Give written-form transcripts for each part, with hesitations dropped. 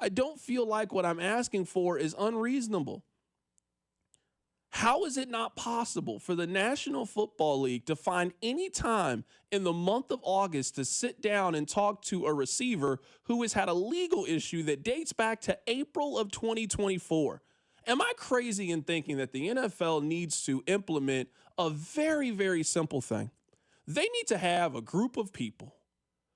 I don't feel like what I'm asking for is unreasonable. How is it not possible for the National Football League to find any time in the month of August to sit down and talk to a receiver who has had a legal issue that dates back to April of 2024? Am I crazy in thinking that the NFL needs to implement a very, very simple thing? They need to have a group of people,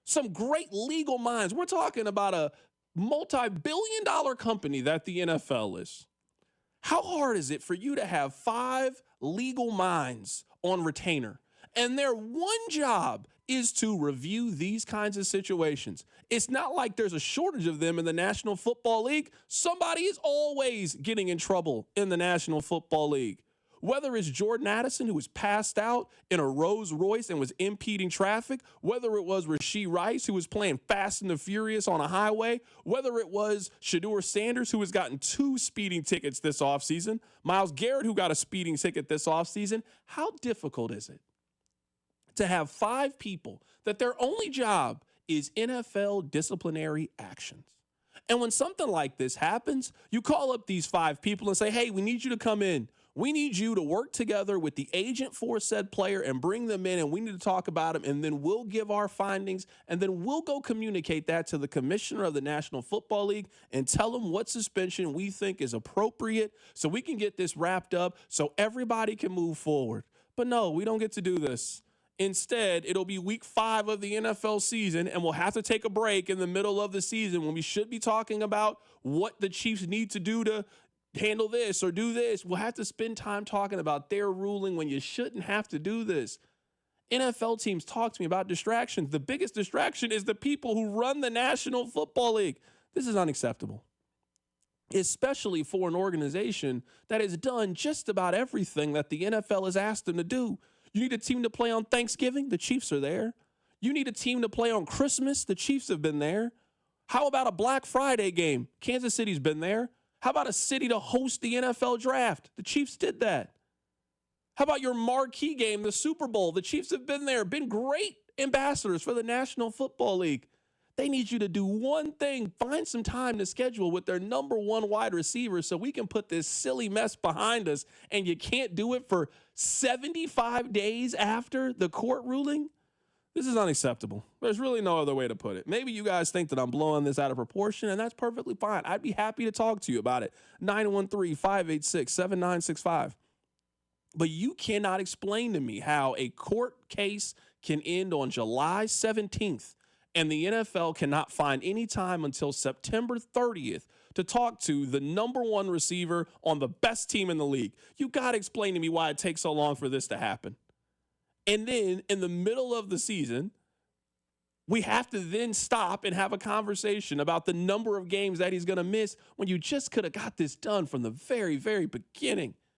some great legal minds. We're talking about a multi-billion-dollar company that the NFL is. How hard is it for you to have 5 legal minds on retainer, and their one job is to review these kinds of situations? It's not like there's a shortage of them in the National Football League. Somebody is always getting in trouble in the National Football League. Whether it's Jordan Addison, who was passed out in a Rolls Royce and was impeding traffic, whether it was Rashee Rice, who was playing Fast and the Furious on a highway, whether it was Shedeur Sanders, who has gotten 2 speeding tickets this offseason, Myles Garrett, who got a speeding ticket this offseason, how difficult is it to have 5 people that their only job is NFL disciplinary actions? And when something like this happens, you call up these 5 people and say, hey, we need you to come in. We need you to work together with the agent for said player and bring them in, and we need to talk about them, and then we'll give our findings, and then we'll go communicate that to the commissioner of the National Football League and tell them what suspension we think is appropriate so we can get this wrapped up so everybody can move forward. But no, we don't get to do this. Instead, it'll be week 5 of the NFL season, and we'll have to take a break in the middle of the season when we should be talking about what the Chiefs need to do to handle this or do this. We'll have to spend time talking about their ruling when you shouldn't have to do this. NFL teams talk to me about distractions. The biggest distraction is the people who run the National Football League. This is unacceptable, especially for an organization that has done just about everything that the NFL has asked them to do. You need a team to play on Thanksgiving? The Chiefs are there. You need a team to play on Christmas? The Chiefs have been there. How about a Black Friday game? Kansas City's been there. How about a city to host the NFL draft? The Chiefs did that. How about your marquee game, the Super Bowl? The Chiefs have been there, been great ambassadors for the National Football League. They need you to do one thing, find some time to schedule with their number 1 wide receiver so we can put this silly mess behind us, and you can't do it for 75 days after the court ruling? This is unacceptable. There's really no other way to put it. Maybe you guys think that I'm blowing this out of proportion, and that's perfectly fine. I'd be happy to talk to you about it. 913-586-7965. But you cannot explain to me how a court case can end on July 17th and the NFL cannot find any time until September 30th to talk to the number 1 receiver on the best team in the league. You got to explain to me why it takes so long for this to happen. And then in the middle of the season, we have to then stop and have a conversation about the number of games that he's going to miss when you just could have got this done from the very, very beginning.